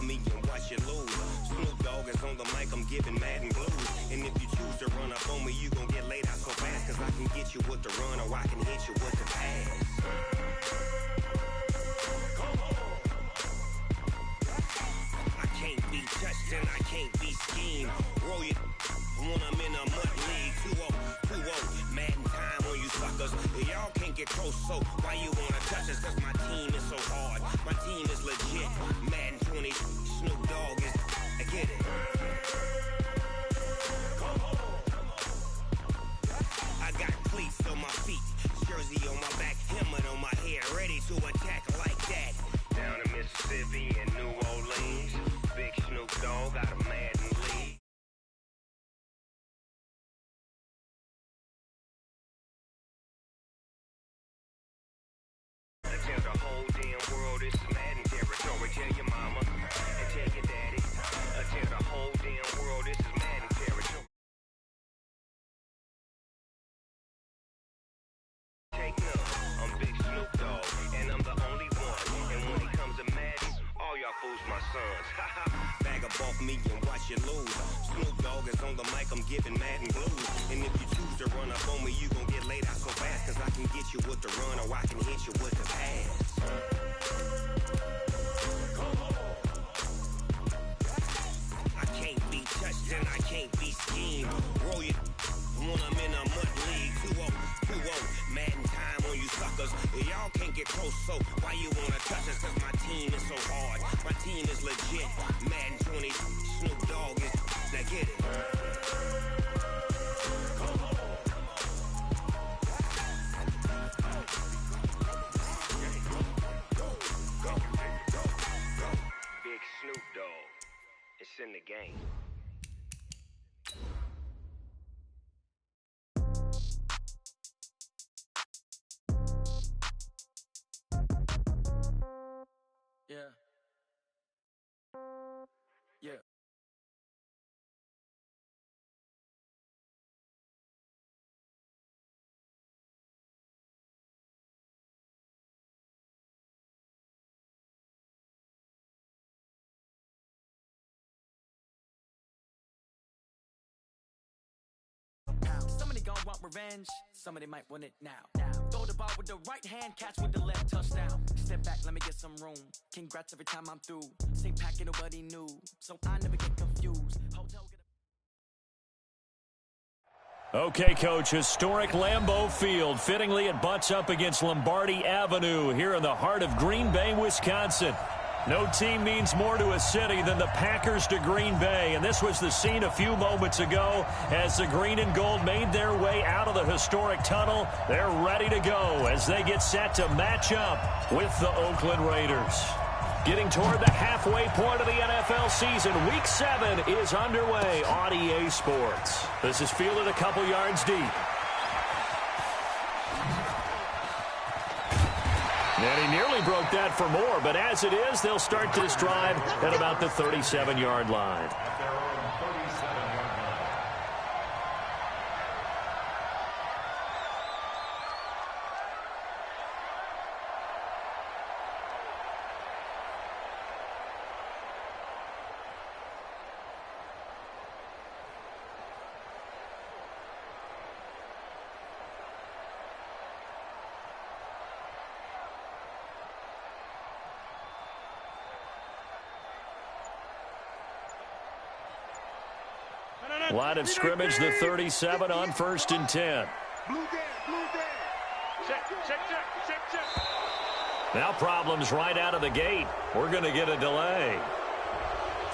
me and watch you lose. Snoop Dogg is on the mic, I'm giving Madden blues. And if you choose to run up on me, you gon' get laid out so fast. Cause I can get you with the run or I can hit you with the pass. I can't be touched and I can't be schemed. Roll you when I'm in a mud league. 2-0, 2-0, Madden time on you suckers. Y'all can't get close, so why you wanna touch us? Cause my team is so hard, my team is legit. Madden 20, Snoop Dogg is, I get it. I got cleats on my feet, jersey on my back, helmet on my head, ready to attack like that. Down in Mississippi and New Orleans, big Snoop Dogg got a Madden league. I tell the whole damn world it's Madden territory. Tell your mama and tell your daddy. I tell the whole damn world this is Madden territory. Take note, I'm Big Snoop Dogg, and I'm the only one. And when it comes to Madden, all y'all fools my sons. Bag up off me and watch you lose. Snoop Dogg is on the mic, I'm giving Madden blues. And if you choose to run up on me, you gon' get laid out so fast. Cause I can get you with the run or I can hit you with the pass. I can't be touched and I can't be schemed. Roll you when I'm in a mud league. 2-0, 2-0, Madden time on you suckers. Y'all can't get close, so why you wanna touch us? Cause my team is so hard, my team is legit. Madden 20, Snoop Dogg is, now get it. Big Snoop Dogg, it's in the game. Yeah. Yeah. Somebody gon' want revenge, somebody might want it now. Throw the ball with the right hand, catch with the left, touchdown. Step back, let me get some room. Congrats every time I'm through. Same pack and nobody knew, so I never get confused. Hotel get Okay, Coach, historic Lambeau Field. Fittingly, it butts up against Lombardi Avenue here in the heart of Green Bay, Wisconsin. No team means more to a city than the Packers to Green Bay, and this was the scene a few moments ago as the green and gold made their way out of the historic tunnel. They're ready to go as they get set to match up with the Oakland Raiders. Getting toward the halfway point of the NFL season, Week 7 is underway on EA Sports. This is fielded a couple yards deep. And he nearly broke that for more, but as it is, they'll start this drive at about the 37-yard line. Line of scrimmage, the 37 on 1st and 10. Now problems right out of the gate. We're going to get a delay.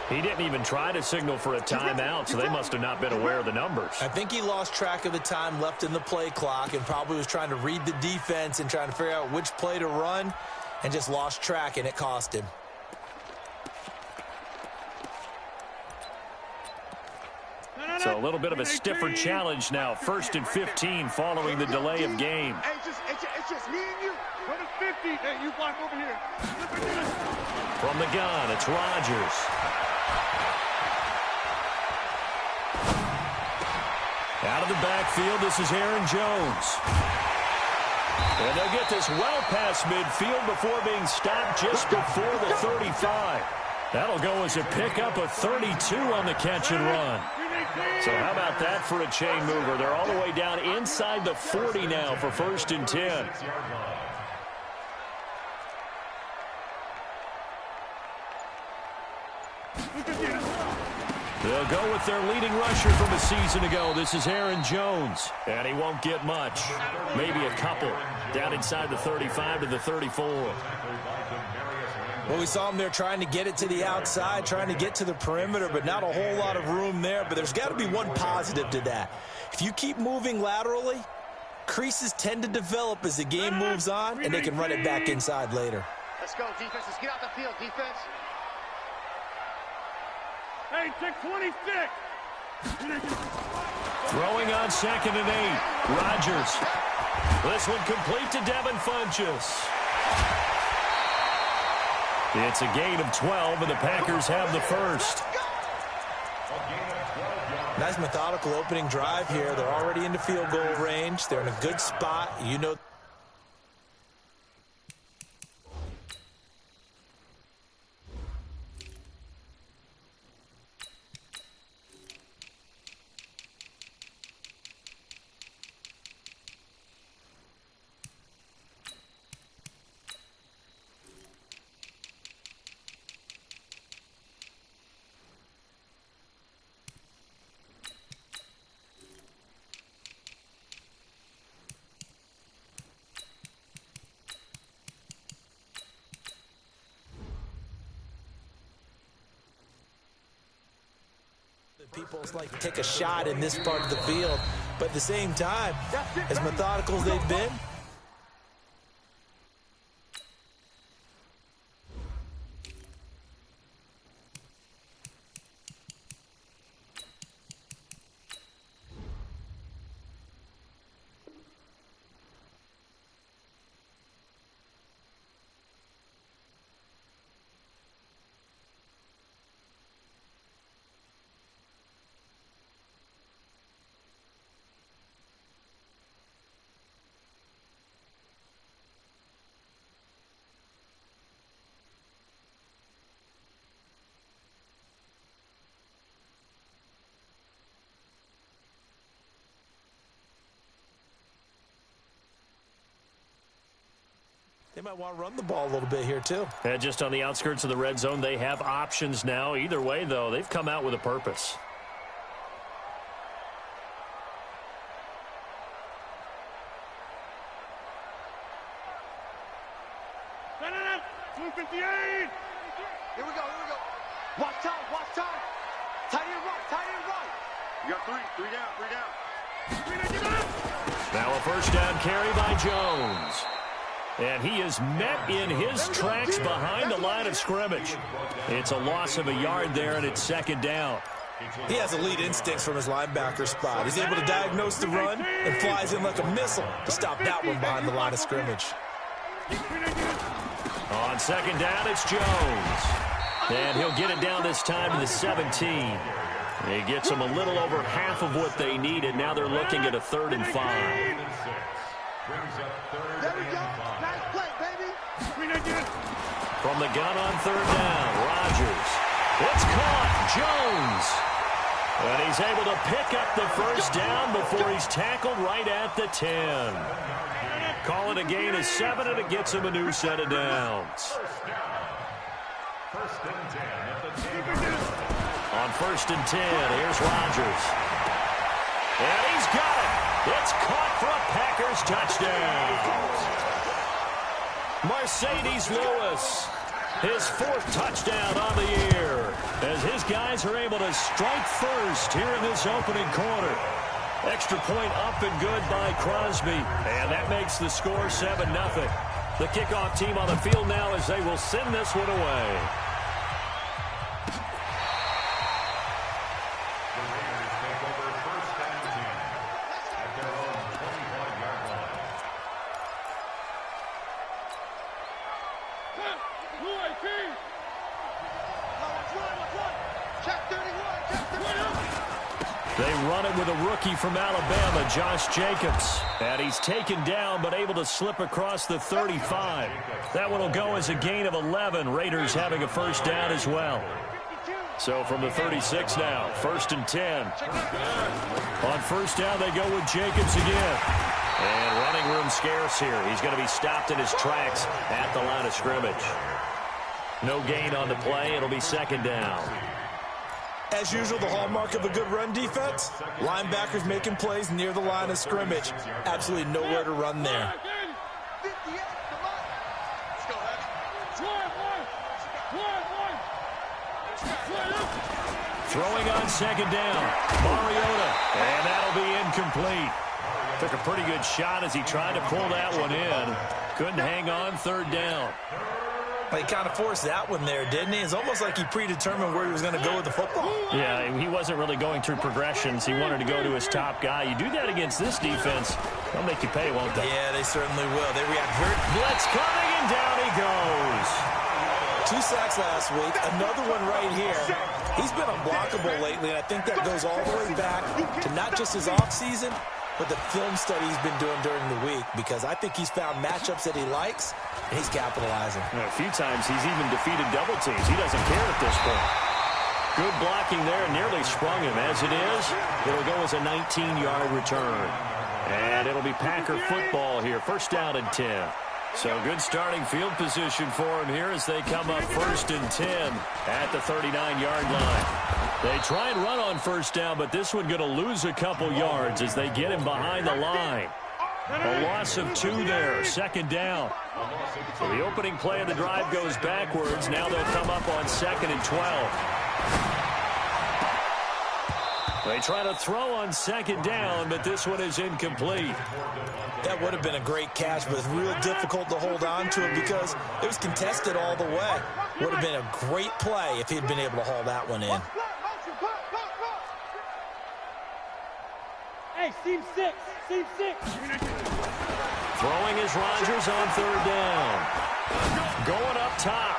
He didn't even try to signal for a timeout, so they must have not been aware of the numbers. I think he lost track of the time left in the play clock and probably was trying to read the defense and trying to figure out which play to run and just lost track, and it cost him. So a little bit of a stiffer challenge now. 1st and 15 following the delay of game. Hey, it's just me and you. Run a 50. Hey, you block over here. From the gun, it's Rodgers. Out of the backfield, this is Aaron Jones. And they'll get this well past midfield before being stopped just before the 35. That'll go as a pickup of 32 on the catch and run. So how about that for a chain mover? They're all the way down inside the 40 now for 1st and 10. They'll go with their leading rusher from a season ago. This is Aaron Jones. And he won't get much. Maybe a couple. Down inside the 35 to the 34. Well, we saw him there trying to get it to the outside, trying to get to the perimeter, but not a whole lot of room there. But there's got to be one positive to that. If you keep moving laterally, creases tend to develop as the game moves on, and they can run it back inside later. Let's go, defense. Let's get out the field, defense. Hey, take 26. Throwing on 2nd and 8. Rodgers. This one complete to Devin Funchess. It's a gain of 12, and the Packers have the first. Nice methodical opening drive here. They're already into field goal range. They're in a good spot. You know. People like to take a shot in this part of the field, but at the same time, as methodical as they've been, they might want to run the ball a little bit here, too. And just on the outskirts of the red zone, they have options now. Either way, though, they've come out with a purpose. Send it up. 258. Here we go. Watch time. Tight end right. You got three down. Now a first down carry by Jones. And he is met in his tracks behind the line of scrimmage. It's a loss of a yard there, and it's 2nd down. He has elite instincts from his linebacker spot. He's able to diagnose the run and flies in like a missile to stop that one behind the line of scrimmage. On 2nd down, it's Jones. And he'll get it down this time to the 17. He gets them a little over half of what they needed. Now they're looking at a 3rd and 5. There we go. Nice play, baby. From the gun on 3rd down, Rodgers. It's caught. Jones. And he's able to pick up the first down before he's tackled right at the 10. Call it a gain of 7, and it gets him a new set of downs. On 1st and 10, here's Rodgers. And he's got it. It's caught for a Packers touchdown. Mercedes Lewis, his 4th touchdown on the year, as his guys are able to strike first here in this opening quarter. Extra point up and good by Crosby, and that makes the score 7-0. The kickoff team on the field now as they will send this one away. They run it with a rookie from Alabama, Josh Jacobs. And he's taken down but able to slip across the 35. That one will go as a gain of 11. Raiders having a first down as well. So from the 36 now, 1st and 10. On first down, they go with Jacobs again. And running room scarce here. He's going to be stopped in his tracks at the line of scrimmage. No gain on the play. It'll be 2nd down. As usual, the hallmark of a good run defense, linebackers making plays near the line of scrimmage. Absolutely nowhere to run there. Throwing on 2nd down, Mariota, and that'll be incomplete. Took a pretty good shot as he tried to pull that one in. Couldn't hang on 3rd down. He kind of forced that one there, didn't he? It's almost like he predetermined where he was going to go with the football. Yeah, he wasn't really going through progressions. He wanted to go to his top guy. You do that against this defense, they'll make you pay, won't they? Yeah, they certainly will. They react very... Blitz coming, and down he goes. 2 sacks last week, another one right here. He's been unblockable lately, and I think that goes all the way back to not just his offseason, but the film study he's been doing during the week, because I think he's found matchups that he likes, and he's capitalizing. A few times he's even defeated double teams. He doesn't care at this point. Good blocking there, nearly sprung him. As it is, it'll go as a 19-yard return. And it'll be Packer football here, 1st down and 10. So good starting field position for him here as they come up 1st and 10 at the 39-yard line. They try and run on 1st down, but this one going to lose a couple yards as they get him behind the line. A loss of 2 there, 2nd down. So the opening play of the drive goes backwards. Now they'll come up on 2nd and 12. They try to throw on 2nd down, but this one is incomplete. That would have been a great catch, but it's real difficult to hold on to it because it was contested all the way. Would have been a great play if he'd been able to haul that one in. Hey, seam 6. Throwing is Rodgers on 3rd down. Going up top.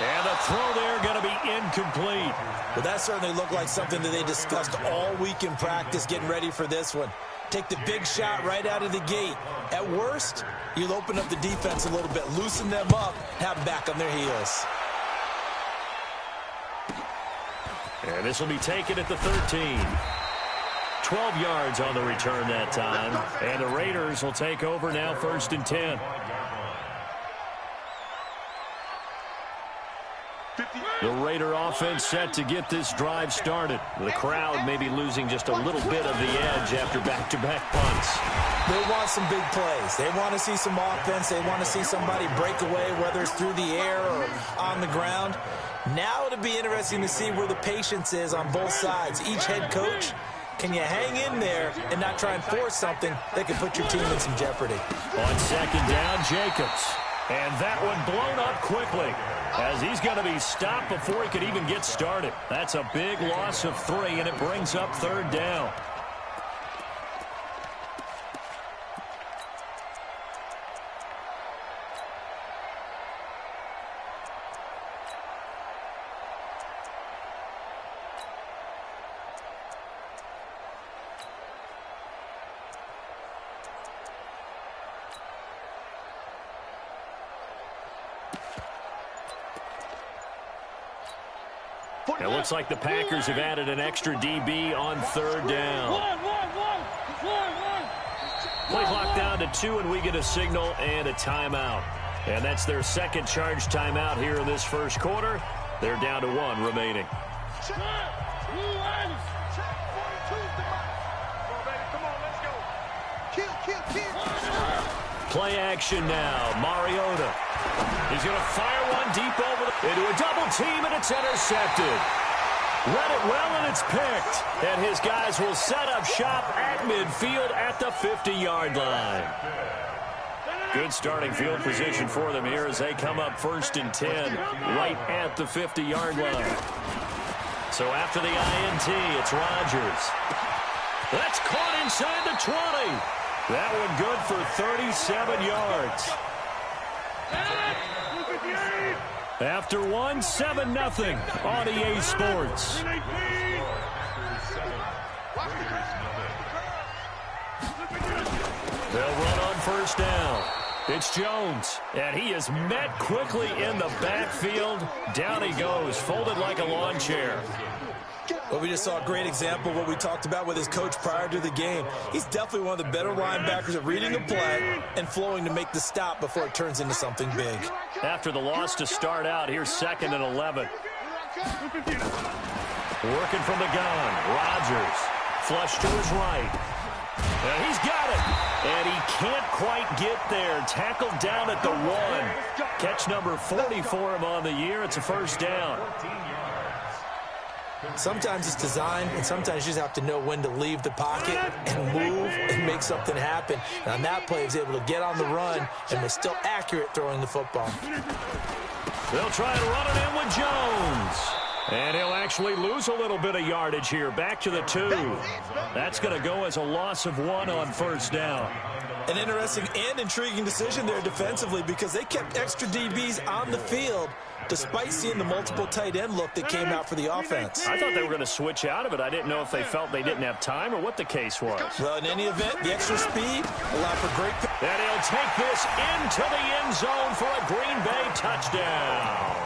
And the throw there going to be incomplete. But that certainly looked like something that they discussed all week in practice getting ready for this one. Take the big shot right out of the gate. At worst, you'll open up the defense a little bit, loosen them up, have them back on their heels. And this will be taken at the 13. 12 yards on the return that time. And the Raiders will take over now 1st and 10. The Raider offense set to get this drive started. The crowd may be losing just a little bit of the edge after back-to-back punts. They want some big plays. They want to see some offense. They want to see somebody break away, whether it's through the air or on the ground. Now it'll be interesting to see where the patience is on both sides. Each head coach, can you hang in there and not try and force something that could put your team in some jeopardy? On 2nd down, Jacobs. And that one blown up quickly as he's going to be stopped before he could even get started. That's a big loss of 3, and it brings up 3rd down. It looks like the Packers have added an extra DB on 3rd down. Play clock down to 2, and we get a signal and a timeout. And that's their 2nd charge timeout here in this 1st quarter. They're down to 1 remaining. Play action now. Mariota. He's going to fire one deep over into a double team, and it's intercepted. Read it well, and it's picked. And his guys will set up shop at midfield at the 50-yard line. Good starting field position for them here as they come up 1st and 10 right at the 50-yard line. So after the INT, it's Rodgers. That's caught inside the 20. That one good for 37 yards. After 1, 7-0 on EA Sports. They'll run on first down. It's Jones, and he is met quickly in the backfield. Down he goes, folded like a lawn chair. Well, we just saw a great example of what we talked about with his coach prior to the game. He's definitely one of the better linebackers at reading a play and flowing to make the stop before it turns into something big. After the loss to start out, here's 2nd and 11. Working from the gun, Rodgers. Flush to his right. And he's got it. And he can't quite get there. Tackled down at the 1. Catch number 40 for him on the year. It's a first down. Sometimes it's designed, and sometimes you just have to know when to leave the pocket and move and make something happen. And on that play, he was able to get on the run and was still accurate throwing the football. They'll try and run it in with Jones. And he'll actually lose a little bit of yardage here. Back to the 2. That's going to go as a loss of 1 on first down. An interesting and intriguing decision there defensively because they kept extra DBs on the field despite seeing the multiple tight end look that came out for the offense. I thought they were going to switch out of it. I didn't know if they felt they didn't have time or what the case was. Well, in any event, the extra speed allowed for great... And he'll take this into the end zone for a Green Bay touchdown.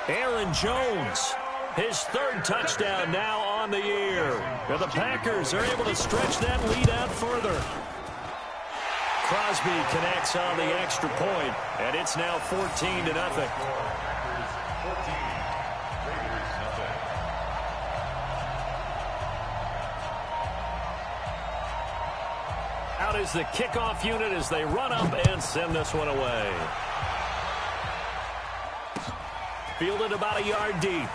Aaron Jones, his 3rd touchdown now on the year. And the Packers are able to stretch that lead out further. Crosby connects on the extra point, and it's now 14-0. Out is the kickoff unit as they run up and send this one away. Fielded about a yard deep.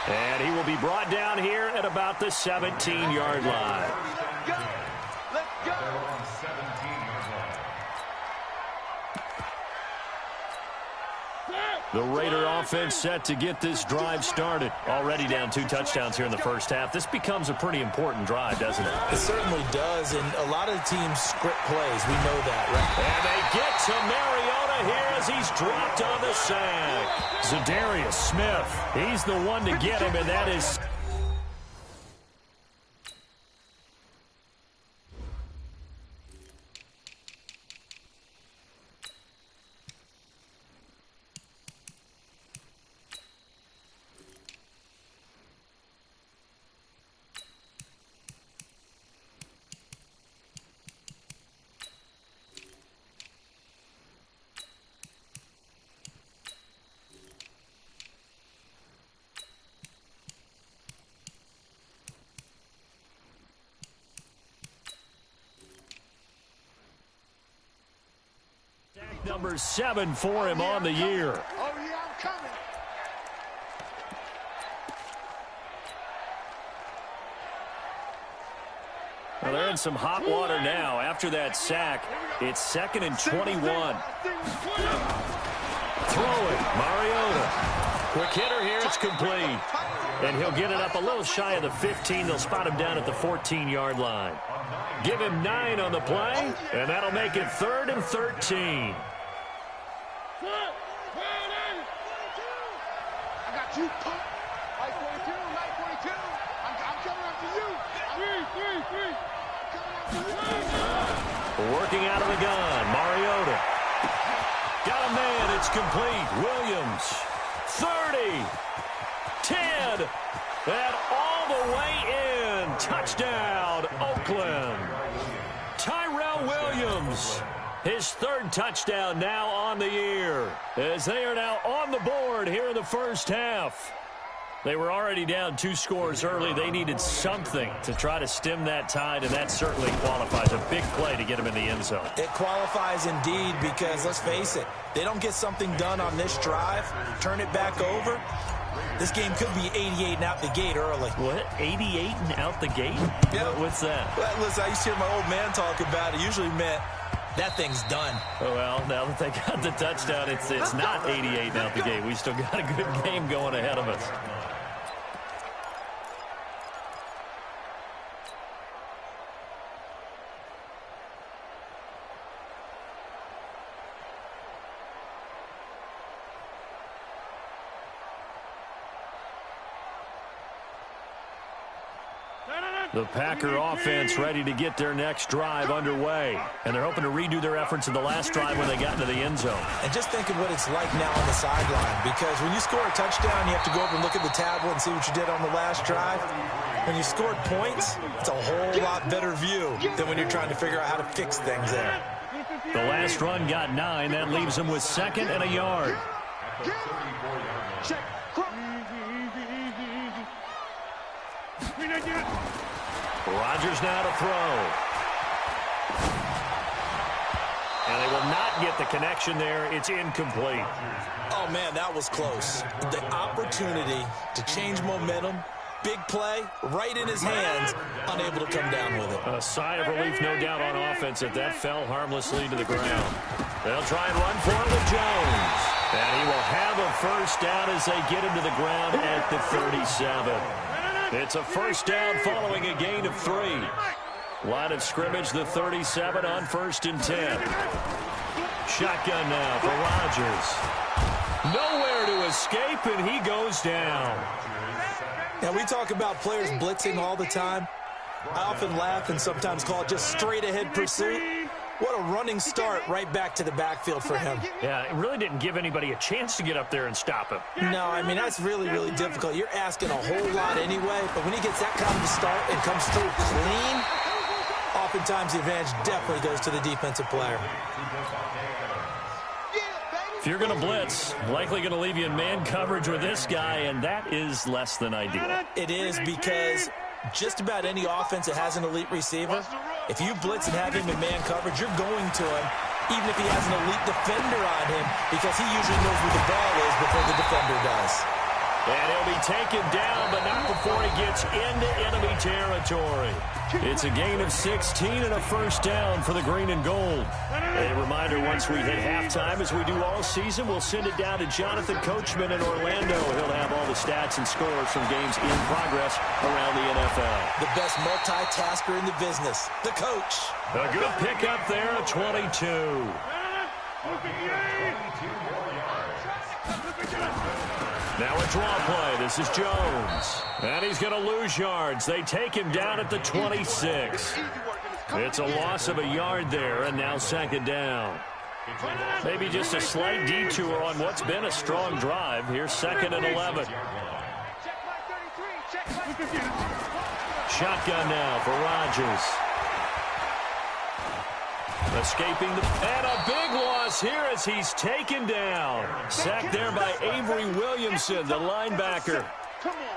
And he will be brought down here at about the 17-yard line. Let's go. The Raider offense set to get this drive started. Already down 2 touchdowns here in the first half. This becomes a pretty important drive, doesn't it? It certainly does, and a lot of teams script plays. We know that, right? And they get to Mariota here as he's dropped on the sack. Zadarius Smith, he's the one to get him, and that is... Number 7 for him on the year. Oh, yeah, I'm coming. Well, they're in some hot water now. After that sack, it's 2nd and 21. Throwing, Mariota. Quick hitter here, it's complete. And he'll get it up a little shy of the 15. They'll spot him down at the 14-yard line. Give him 9 on the play, and that'll make it 3rd and 13. I got you. Light 42, light 42. I'm coming after you. Three. Working out of the gun, Mariota. Got a man, it's complete. Williams, 30, 10, and all the way in. Touchdown, Oakland. Tyrell Williams, his 3rd touchdown now on the year, as they are now on the board here in the first half. They were already down 2 scores early. They needed something to try to stem that tide, and that certainly qualifies. A big play to get them in the end zone. It qualifies indeed because, let's face it, they don't get something done on this drive, turn it back over, this game could be 88 and out the gate early. What? 88 and out the gate? Yeah. What's that? Well, listen, I used to hear my old man talk about it. Usually meant that thing's done. Oh, well, now that they got the touchdown, it's not 88 and out the gate. We still got a good game going ahead of us. The Packer offense ready to get their next drive underway. And they're hoping to redo their efforts in the last drive when they got into the end zone. And just think of what it's like now on the sideline. Because when you score a touchdown, you have to go over and look at the tablet and see what you did on the last drive. When you scored points, it's a whole lot better view than when you're trying to figure out how to fix things there. The last run got 9. That leaves them with 2nd and a yard. Check. Rodgers now to throw. And they will not get the connection there. It's incomplete. Oh, man, that was close. The opportunity to change momentum, big play, right in his hands, unable to come down with it. A sigh of relief, no doubt, on offense that fell harmlessly to the ground. They'll try and run for it with Jones. And he will have a first down as they get him to the ground at the 37. It's a first down following a gain of 3. Line of scrimmage, the 37 on 1st and 10. Shotgun now for Rodgers. Nowhere to escape, and he goes down. Now, we talk about players blitzing all the time. I often laugh and sometimes call it just straight-ahead pursuit. What a running start right back to the backfield for him. Yeah, it really didn't give anybody a chance to get up there and stop him. No, I mean, that's really, really difficult. You're asking a whole lot anyway, but when he gets that kind of a start and comes through clean, oftentimes the advantage definitely goes to the defensive player. If you're going to blitz, likely going to leave you in man coverage with this guy, and that is less than ideal. It is, because just about any offense that has an elite receiver, if you blitz and have him in man coverage, you're going to him, even if he has an elite defender on him, because he usually knows where the ball is before the defender does. And he'll be taken down, but not before he gets into enemy territory. It's a gain of 16 and a first down for the green and gold. A reminder, once we hit halftime, as we do all season, we'll send it down to Jonathan Coachman in Orlando. He'll have all the stats and scores from games in progress around the NFL. The best multitasker in the business, the coach. A good pickup there, a 22. Now a draw play. This is Jones. And he's going to lose yards. They take him down at the 26. It's a loss of a yard there, and now 2nd down. Maybe just a slight detour on what's been a strong drive. Here's 2nd and 11. Shotgun now for Rodgers. Escaping and a big loss here as he's taken down. Sacked there by Avery Williamson, the linebacker.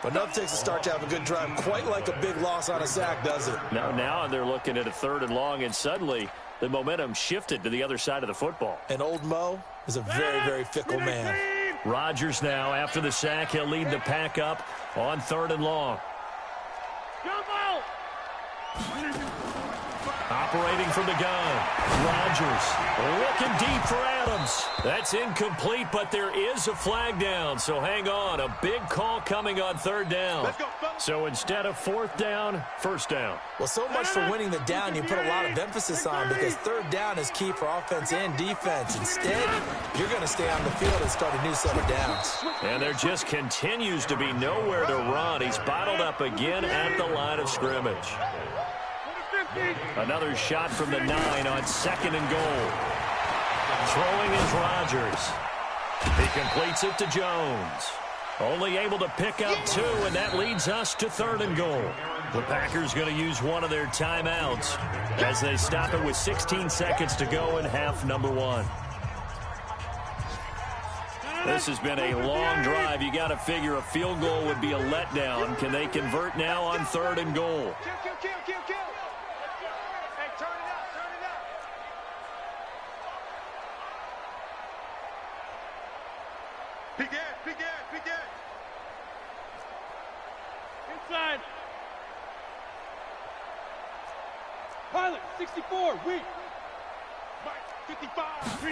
But nothing takes a start to have a good drive quite like a big loss on a sack, does it? Now they're looking at a 3rd and long, and suddenly the momentum shifted to the other side of the football. And old Mo is a very, very fickle man. Rodgers now, after the sack, he'll lead the pack up on 3rd and long. Operating from the gun, Rodgers looking deep for Adams. That's incomplete, but there is a flag down, so hang on. A big call coming on 3rd down. So instead of 4th down, 1st down. Well, so much for winning the down you put a lot of emphasis on, because 3rd down is key for offense and defense. Instead, you're going to stay on the field and start a new set of downs. And there just continues to be nowhere to run. He's bottled up again at the line of scrimmage. Another shot from the 9 on 2nd and goal. Throwing is Rodgers. He completes it to Jones. Only able to pick up 2, and that leads us to 3rd and goal. The Packers going to use one of their timeouts as they stop it with 16 seconds to go in half number 1. This has been a long drive. You got to figure a field goal would be a letdown. Can they convert now on 3rd and goal? Inside. Pilot, 64, weak. Mike, 55.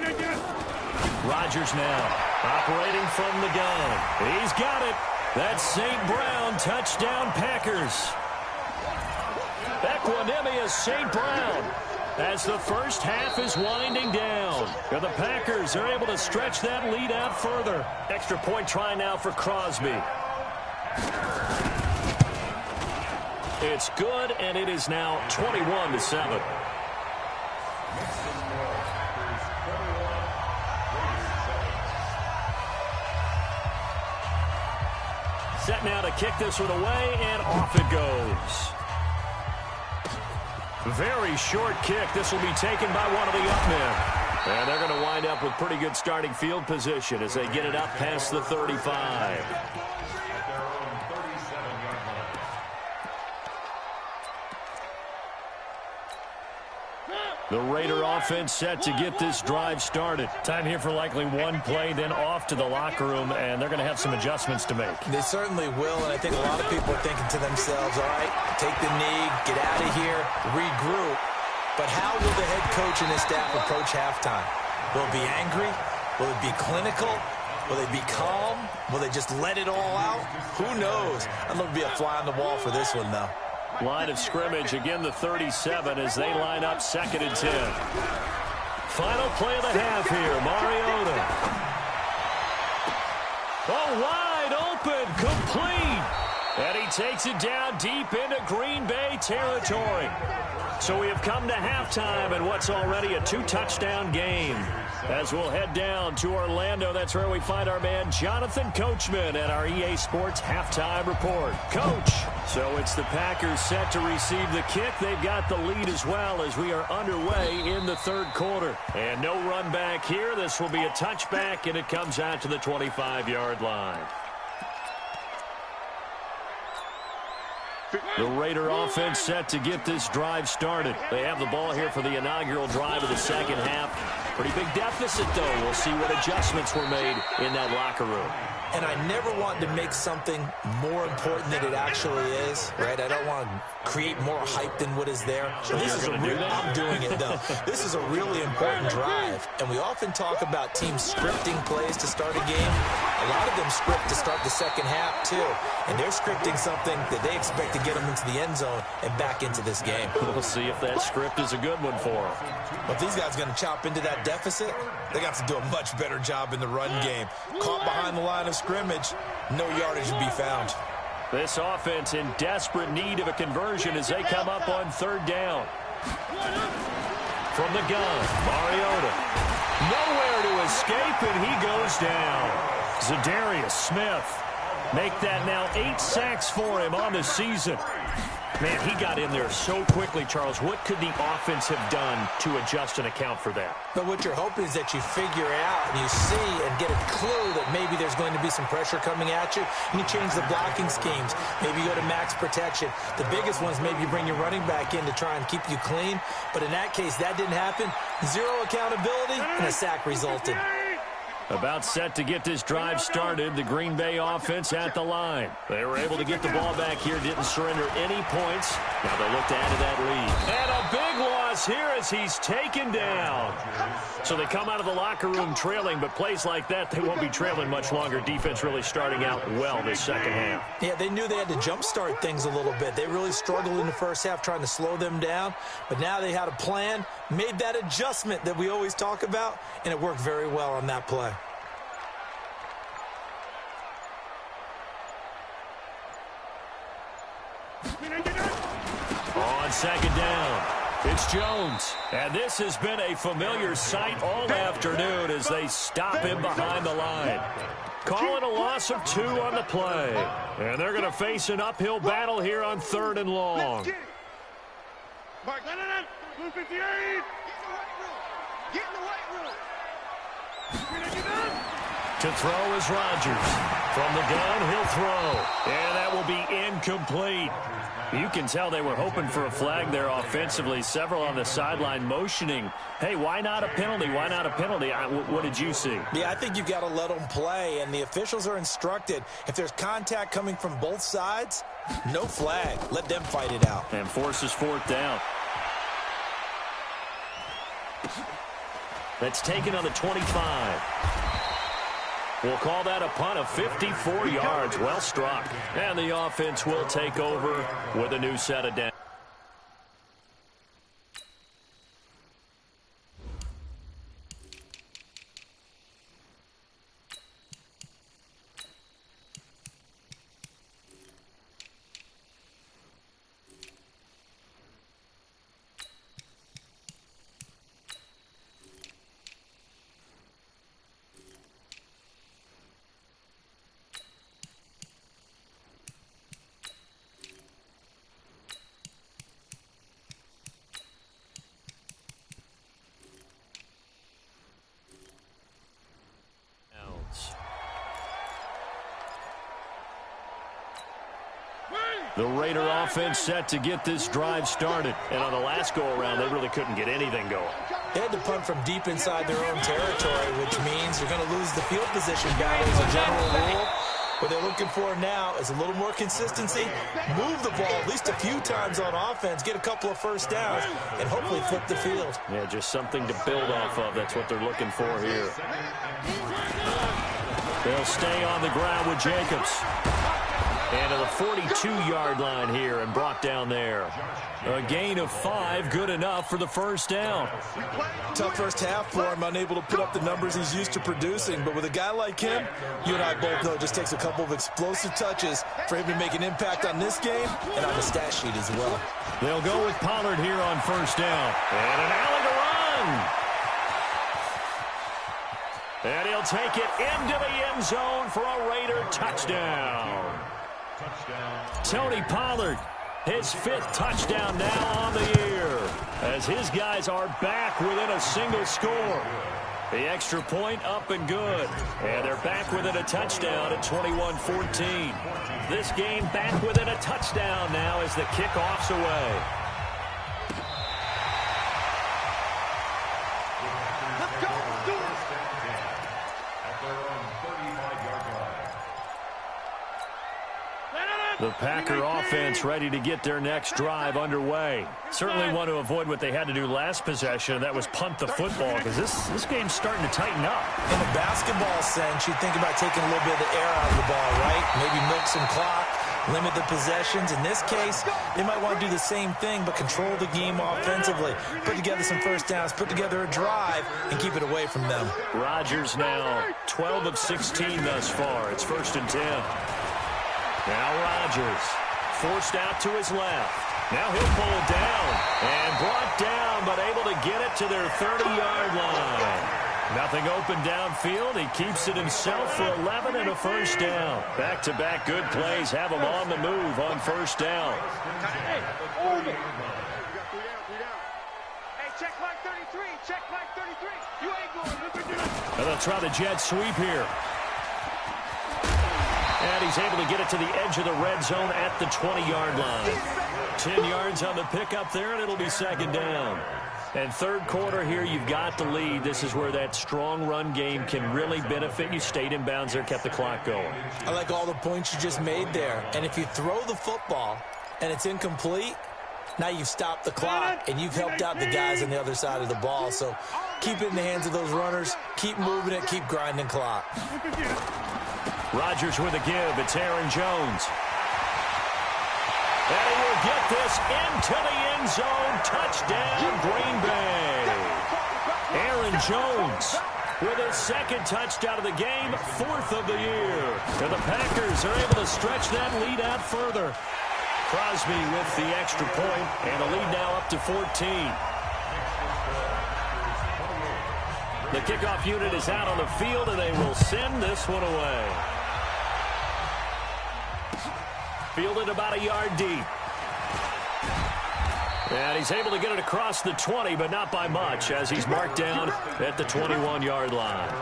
Rodgers now operating from the gun. He's got it. That's St. Brown, touchdown Packers. Equanimous St. Brown as the first half is winding down. And the Packers are able to stretch that lead out further. Extra point try now for Crosby. It's good, and it is now 21-7. Set now to kick this one away, and off it goes. Very short kick. This will be taken by one of the up men. And they're going to wind up with pretty good starting field position as they get it up past the 35. The Raider offense set to get this drive started. Time here for likely one play, then off to the locker room, and they're going to have some adjustments to make. They certainly will, and I think a lot of people are thinking to themselves, all right, take the knee, get out of here, regroup. But how will the head coach and his staff approach halftime? Will it be angry? Will it be clinical? Will they be calm? Will they just let it all out? Who knows? I'd love to be a fly on the wall for this one, though. Line of scrimmage, again the 37 as they line up 2nd and 10. Final play of the half here, Mariota. Oh, wide open, complete. And he takes it down deep into Green Bay territory. So we have come to halftime in what's already a 2-touchdown game. As we'll head down to Orlando, that's where we find our man Jonathan Coachman at our EA Sports Halftime Report. Coach, so it's the Packers set to receive the kick. They've got the lead as well as we are underway in the 3rd quarter. And no run back here. This will be a touchback, and it comes out to the 25-yard line. The Raider offense set to get this drive started. They have the ball here for the inaugural drive of the 2nd half. Pretty big deficit, though. We'll see what adjustments were made in that locker room. And I never want to make something more important than it actually is, right? I don't want to create more hype than what is there. So this is I'm doing it, though. This is a really important drive. And we often talk about teams scripting plays to start a game. A lot of them script to start the 2nd half, too. And they're scripting something that they expect to get them into the end zone and back into this game. We'll see if that script is a good one for them. But if these guys are going to chop into that deficit, they got to do a much better job in the run game. Caught behind the line of scrimmage, no yardage to be found. This offense in desperate need of a conversion as they come up on 3rd down. From the gun, Mariota. Nowhere to escape, and he goes down. Zadarius Smith. Make that now 8 sacks for him on the season. Man, he got in there so quickly, Charles. What could the offense have done to adjust and account for that? But what you're hoping is that you figure out and you see and get a clue that maybe there's going to be some pressure coming at you, and you change the blocking schemes. Maybe you go to max protection. The biggest ones, maybe you bring your running back in to try and keep you clean. But in that case, that didn't happen. Zero accountability, and a sack resulted. About set to get this drive started, the Green Bay offense at the line. They were able to get the ball back here, didn't surrender any points. Now they look to add to that lead. And a big loss here as he's taken down. So they come out of the locker room trailing, but plays like that, they won't be trailing much longer. Defense really starting out well this 2nd half. Yeah, they knew they had to jumpstart things a little bit. They really struggled in the 1st half trying to slow them down, but now they had a plan, made that adjustment that we always talk about, and it worked very well on that play. On 2nd down, it's Jones. And this has been a familiar sight all afternoon as they stop him behind the line. Calling a loss of 2 on the play. And they're going to face an uphill battle here on 3rd and long. Mark, 258. Get in the white room. To throw is Rodgers. From the gun, he'll throw. And that will be incomplete. You can tell they were hoping for a flag there offensively. Several on the sideline motioning, hey, why not a penalty? Why not a penalty? What did you see? Yeah, I think you've got to let them play, and the officials are instructed. If there's contact coming from both sides, no flag. Let them fight it out. And forces 4th down. That's taken on the 25. We'll call that a punt of 54 yards. Well struck. And the offense will take over with a new set of downs. The Raider offense set to get this drive started. And on the last go-around, they really couldn't get anything going. They had to punt from deep inside their own territory, which means you're going to lose the field position battle as a general rule. What they're looking for now is a little more consistency, move the ball at least a few times on offense, get a couple of first downs, and hopefully flip the field. Yeah, just something to build off of. That's what they're looking for here. They'll stay on the ground with Jacobs. And to the 42-yard line here and brought down there. A gain of 5, good enough for the first down. Tough first half for him, unable to put up the numbers he's used to producing. But with a guy like him, you and I both know it just takes a couple of explosive touches for him to make an impact on this game and on the stat sheet as well. They'll go with Pollard here on first down. And an alley to run. And he'll take it into the end zone for a Raider touchdown. Tony Pollard, his 5th touchdown now on the year, as his guys are back within a single score. The extra point up and good, and they're back within a touchdown at 21-14. This game back within a touchdown now as the kickoff's away. The Packer offense ready to get their next drive underway. Certainly want to avoid what they had to do last possession, and that was punt the football, because this game's starting to tighten up. In a basketball sense, you think about taking a little bit of the air out of the ball, right? Maybe milk some clock, limit the possessions. In this case, they might want to do the same thing, but control the game offensively. Put together some first downs, put together a drive, and keep it away from them. Rodgers now 12 of 16 thus far. It's 1st and 10. Now Rodgers, forced out to his left. Now he'll pull it down, and brought down, but able to get it to their 30-yard line. Nothing open downfield. He keeps it himself for 11 and a first down. Back-to-back good plays have him on the move on first down. Hey, check line 33, check line 33. You ain't going. And they'll try the jet sweep here. And he's able to get it to the edge of the red zone at the 20-yard line. 10 yards on the pickup there, and it'll be 2nd down. And 3rd quarter here, you've got the lead. This is where that strong run game can really benefit you. Stayed in bounds there, kept the clock going. I like all the points you just made there. And if you throw the football and it's incomplete, now you've stopped the clock and you've helped out the guys on the other side of the ball. So keep it in the hands of those runners. Keep moving it. Keep grinding clock. Rodgers with a give. It's Aaron Jones. And he will get this into the end zone. Touchdown, Green Bay. Aaron Jones with his 2nd touchdown of the game, 4th of the year. And the Packers are able to stretch that lead out further. Crosby with the extra point, and the lead now up to 14. The kickoff unit is out on the field, and they will send this one away. Fielded about a yard deep. And he's able to get it across the 20, but not by much, as he's marked down at the 21-yard line.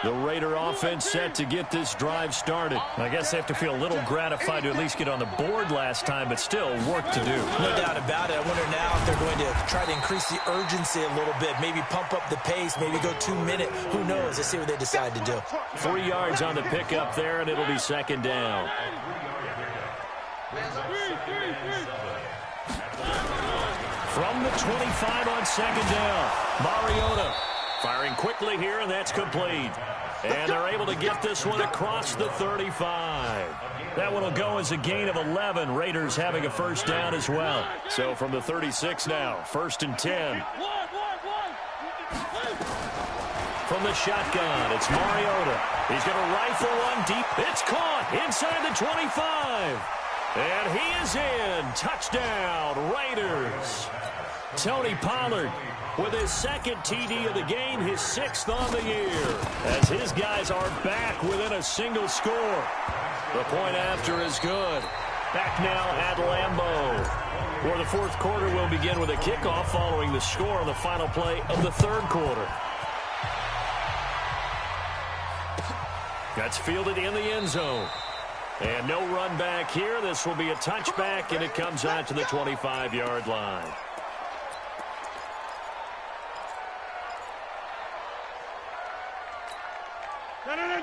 The Raider offense set to get this drive started. I guess they have to feel a little gratified to at least get on the board last time, but still work to do. No doubt about it. I wonder now if they're going to try to increase the urgency a little bit, maybe pump up the pace, maybe go 2 minute. Who knows? Let's see what they decide to do. 3 yards on the pickup there, and it'll be 2nd down. From the 25 on 2nd down, Mariota firing quickly here, and that's complete. And they're able to get this one across the 35. That one will go as a gain of 11. Raiders having a first down as well. So from the 36 now, 1st and 10. From the shotgun, it's Mariota. He's going to rifle one deep. It's caught inside the 25. And he is in. Touchdown, Raiders. Tony Pollard with his 2nd TD of the game, his 6th on the year, as his guys are back within a single score. The point after is good. Back now at Lambeau. For the fourth quarter, we'll begin with a kickoff following the score on the final play of the third quarter. That's fielded in the end zone. And no run back here. This will be a touchback, and it comes out to the 25-yard line.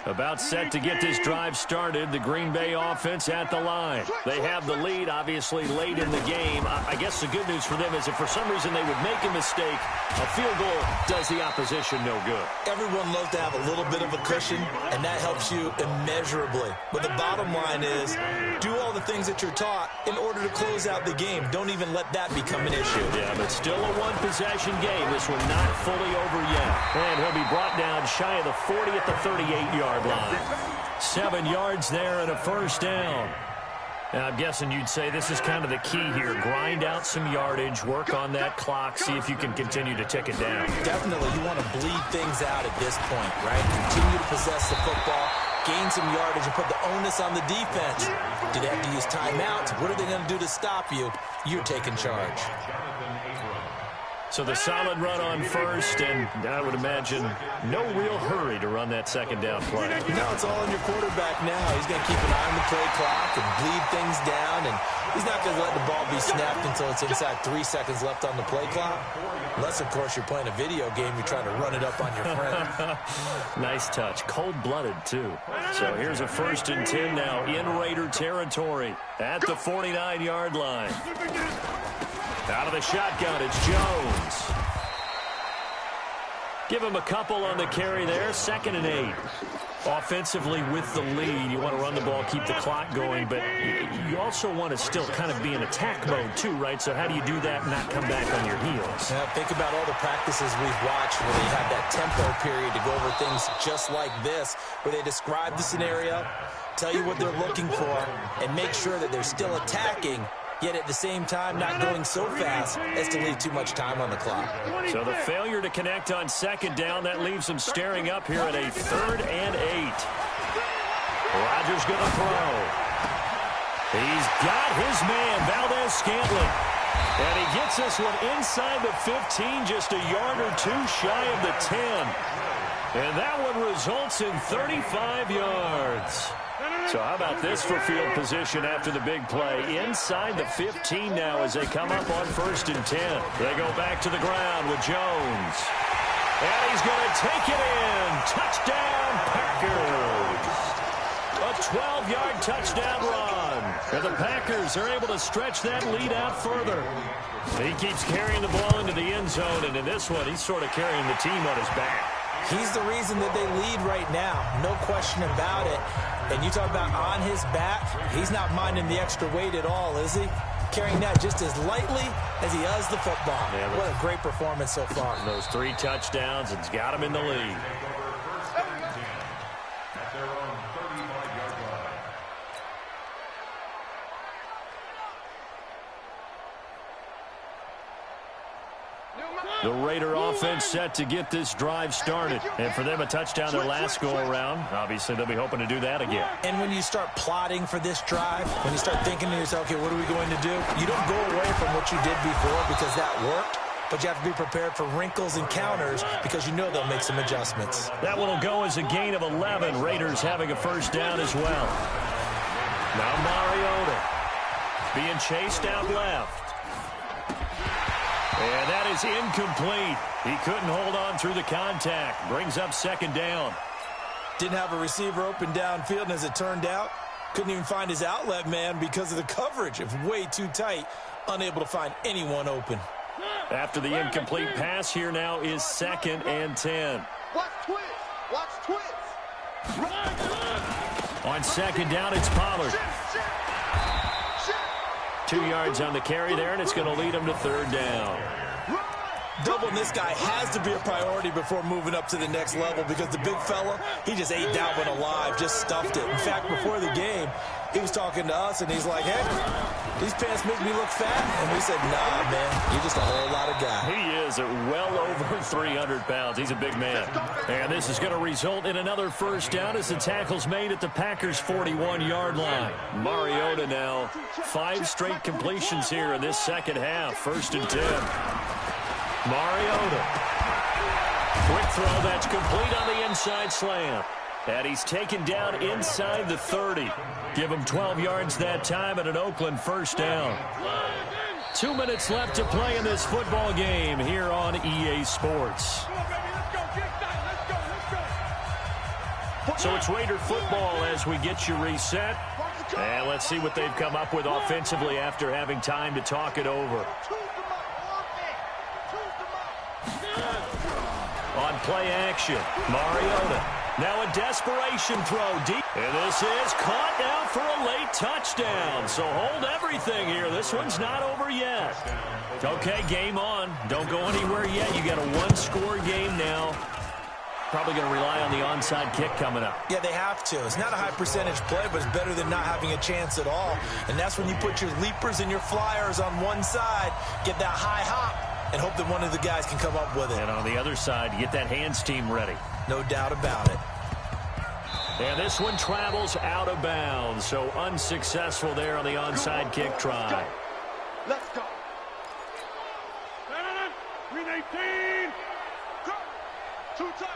About set to get this drive started. The Green Bay offense at the line. They have the lead, obviously, late in the game. I guess the good news for them is if for some reason they would make a mistake, a field goal does the opposition no good. Everyone loves to have a little bit of a cushion, and that helps you immeasurably. But the bottom line is, do all the things that you're taught in order to close out the game. Don't even let that become an issue. Yeah, but still a one-possession game. This one not fully over yet. And he'll be brought down shy of the 40 at the 38-yard line. 7 yards there and a first down. Now, I'm guessing you'd say this is kind of the key here. Grind out some yardage, work on that clock, see if you can continue to tick it down. Definitely, you want to bleed things out at this point, right? Continue to possess the football, gain some yardage, and put the onus on the defense. Do they have to use timeouts? What are they going to do to stop you? You're taking charge. So the solid run on first, and I would imagine no real hurry to run that second down play. No, it's all on your quarterback now. He's going to keep an eye on the play clock and bleed things down, and he's not going to let the ball be snapped until it's inside 3 seconds left on the play clock. Unless, of course, you're playing a video game, you're trying to run it up on your friend. Nice touch. Cold-blooded, too. So here's a 1st and 10 now in Raider territory at the 49-yard line. Out of the shotgun, it's Jones. Give him a couple on the carry there. 2nd and 8. Offensively with the lead, you want to run the ball, keep the clock going, but you also want to still kind of be in attack mode too, right? So how do you do that and not come back on your heels? Yeah, think about all the practices we've watched where they have that tempo period to go over things just like this, where they describe the scenario, tell you what they're looking for, and make sure that they're still attacking, yet at the same time not going so fast as to leave too much time on the clock. So the failure to connect on 2nd down, that leaves them staring up here at a 3rd and 8. Rodgers going to throw. He's got his man, Valdez-Scantling. And he gets this one inside the 15, just a yard or two shy of the 10. And that one results in 35 yards. So how about this for field position after the big play? Inside the 15 now as they come up on 1st and 10. They go back to the ground with Jones. And he's going to take it in. Touchdown, Packers. A 12-yard touchdown run. And the Packers are able to stretch that lead out further. He keeps carrying the ball into the end zone, and in this one, he's sort of carrying the team on his back. He's the reason that they lead right now. No question about it. And you talk about on his back, he's not minding the extra weight at all, is he? Carrying that just as lightly as he does the football. Yeah, what a great performance so far. Those 3 touchdowns, it's got him in the lead. The Raider offense set to get this drive started. And for them, a touchdown their last go-around. Obviously, they'll be hoping to do that again. And when you start plotting for this drive, when you start thinking to yourself, okay, what are we going to do? You don't go away from what you did before because that worked. But you have to be prepared for wrinkles and counters because you know they'll make some adjustments. That one will go as a gain of 11. Raiders having a 1st down as well. Now Mariota being chased out left. And that is incomplete. He couldn't hold on through the contact. Brings up 2nd down. Didn't have a receiver open downfield, and as it turned out, couldn't even find his outlet man because of the coverage. It was way too tight, unable to find anyone open. After the incomplete pass, here now is 2nd and 10. Watch twist. Watch twist. On 2nd down, it's Pollard. 2 yards on the carry there, and it's going to lead him to 3rd down. Doubling this guy has to be a priority before moving up to the next level because the big fella, he just ate that one alive, just stuffed it. In fact, before the game, he was talking to us, and he's like, hey, these pants make me look fat. And we said, nah, man, you're just a whole lot of guy. He is at well over 300 pounds. He's a big man. And this is going to result in another first down as the tackle's made at the Packers' 41-yard line. Mariota now, 5 straight completions here in this second half. 1st and 10. Mariota. Quick throw that's complete on the inside slam. And he's taken down inside the 30. Give him 12 yards that time at an Oakland first down. 2 minutes left to play in this football game here on EA Sports. So it's Raider football as we get you reset. And let's see what they've come up with offensively after having time to talk it over. On play action, Mariota. Now a desperation throw deep. And this is caught now for a late touchdown. So hold everything here. This one's not over yet. Okay, game on. Don't go anywhere yet. You got a 1-score game now. Probably going to rely on the onside kick coming up. Yeah, they have to. It's not a high percentage play, but it's better than not having a chance at all. And that's when you put your leapers and your flyers on one side, get that high hop, and hope that one of the guys can come up with it. And on the other side, get that hands team ready. No doubt about it. And this one travels out of bounds, so unsuccessful there on the onside kick try. Let's go. 319. Two times.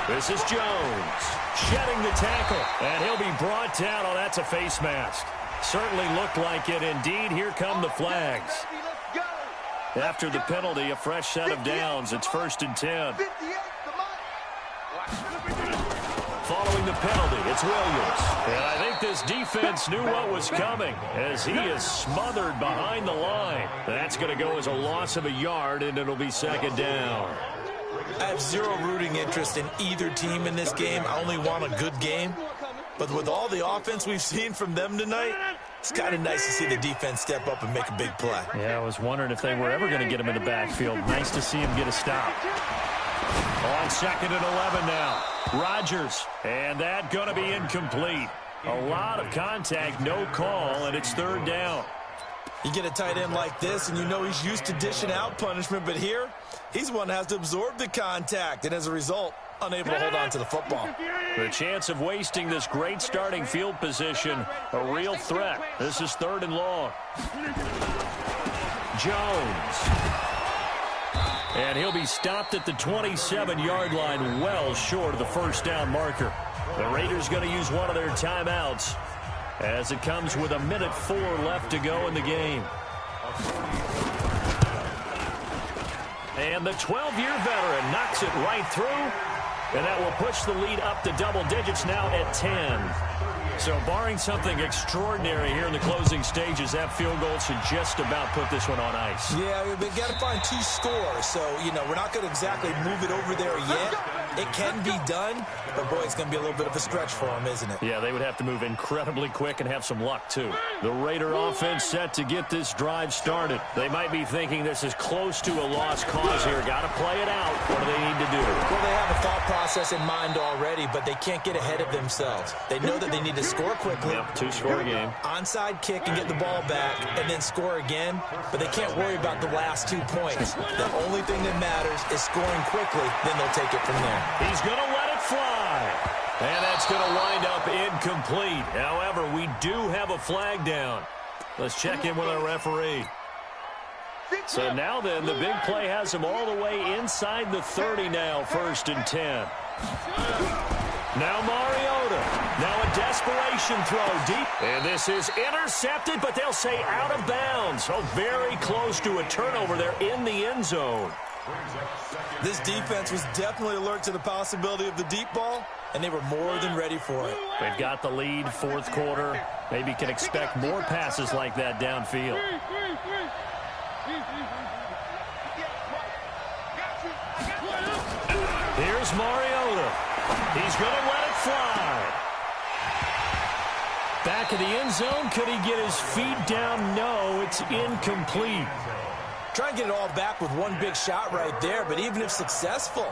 This is Jones shedding the tackle, and he'll be brought down. Oh, that's a face mask. Certainly looked like it. Indeed, here come the flags. After the penalty, a fresh set of downs. It's 1st and 10. Following the penalty, it's Williams. And I think this defense knew what was coming as he is smothered behind the line. That's going to go as a loss of a yard, and it'll be 2nd down. I have zero rooting interest in either team in this game. I only want a good game. But with all the offense we've seen from them tonight, it's kind of nice to see the defense step up and make a big play. Yeah, I was wondering if they were ever going to get him in the backfield. Nice to see him get a stop. On 2nd and 11 now. Rodgers. And that going to be incomplete. A lot of contact, no call, and it's 3rd down. You get a tight end like this, and you know he's used to dishing out punishment, but here, he's one that has to absorb the contact, and as a result, unable to hold on to the football. The chance of wasting this great starting field position, a real threat. This is 3rd and long. Jones. And he'll be stopped at the 27-yard line, well short of the first down marker. The Raiders going to use one of their timeouts as it comes with 1:04 left to go in the game. And the 12-year veteran knocks it right through, and that will push the lead up to double digits now at 10. So barring something extraordinary here in the closing stages, that field goal should just about put this one on ice. Yeah, they got to find 2 scores. So, we're not going to exactly move it over there yet. It can be done, but, boy, it's going to be a little bit of a stretch for them, isn't it? Yeah, they would have to move incredibly quick and have some luck, too. The Raider offense set to get this drive started. They might be thinking this is close to a lost cause here. Got to play it out. What do they need to do? Well, they have a thought process in mind already, but they can't get ahead of themselves. They know that they need to score quickly. Yep, 2-score game. Onside kick and get the ball back and then score again, but they can't worry about the last 2 points. The only thing that matters is scoring quickly, then they'll take it from there. He's going to let it fly. And that's going to wind up incomplete. However, we do have a flag down. Let's check in with our referee. So now then, the big play has him all the way inside the 30 now, 1st and 10. Now Mariota. Now a desperation throw deep. And this is intercepted, but they'll say out of bounds. So very close to a turnover there in the end zone. This defense was definitely alert to the possibility of the deep ball, and they were more than ready for it. They've got the lead, 4th quarter. Maybe can expect more passes like that downfield. Here's Mariota. He's going to let it fly. Back of the end zone. Could he get his feet down? No, it's incomplete. Try and get it all back with one big shot right there, but even if successful,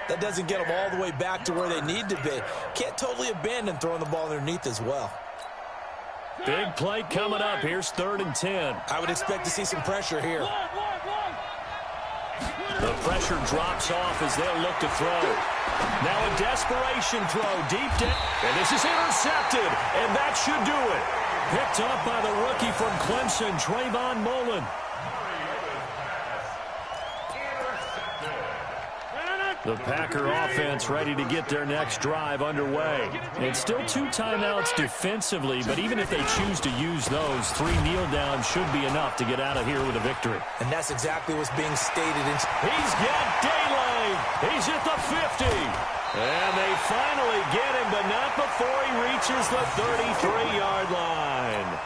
that doesn't get them all the way back to where they need to be. Can't totally abandon throwing the ball underneath as well. Big play coming up. Here's 3rd and 10. I would expect to see some pressure here. The pressure drops off as they'll look to throw. Now a desperation throw deep down. And this is intercepted. And that should do it. Picked up by the rookie from Clemson, Trayvon Mullen. The Packer offense ready to get their next drive underway. It's still 2 timeouts defensively, but even if they choose to use those, 3 kneel downs should be enough to get out of here with a victory. And that's exactly what's being stated. He's got daylight. He's at the 50. And they finally get him, but not before he reaches the 33-yard line.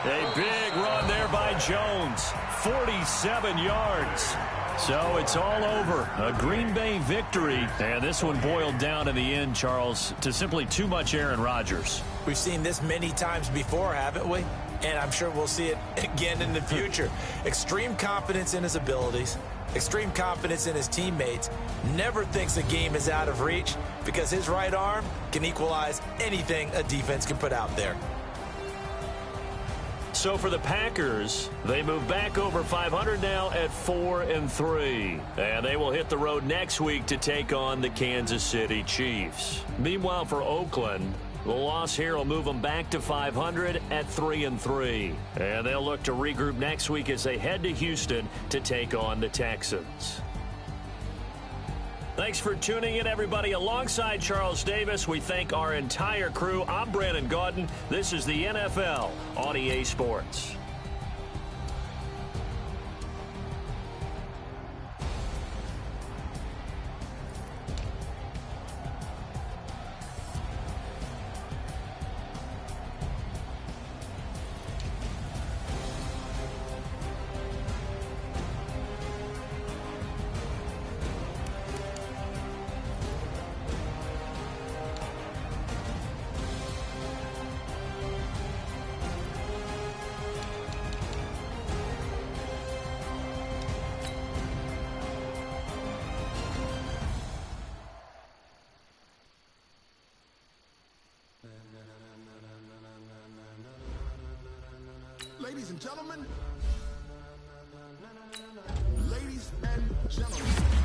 A big run there by Jones. 47 yards. So it's all over. A Green Bay victory. And this one boiled down in the end, Charles, to simply too much Aaron Rodgers. We've seen this many times before, haven't we? And I'm sure we'll see it again in the future. Extreme confidence in his abilities. Extreme confidence in his teammates. Never thinks a game is out of reach because his right arm can equalize anything a defense can put out there. So for the Packers, they move back over 500 now at 4-3. And they will hit the road next week to take on the Kansas City Chiefs. Meanwhile, for Oakland, the loss here will move them back to 500 at 3-3. And they'll look to regroup next week as they head to Houston to take on the Texans. Thanks for tuning in, everybody. Alongside Charles Davis, we thank our entire crew. I'm Brandon Gaudin. This is the NFL on EA Sports. Ladies and gentlemen. Ladies and gentlemen.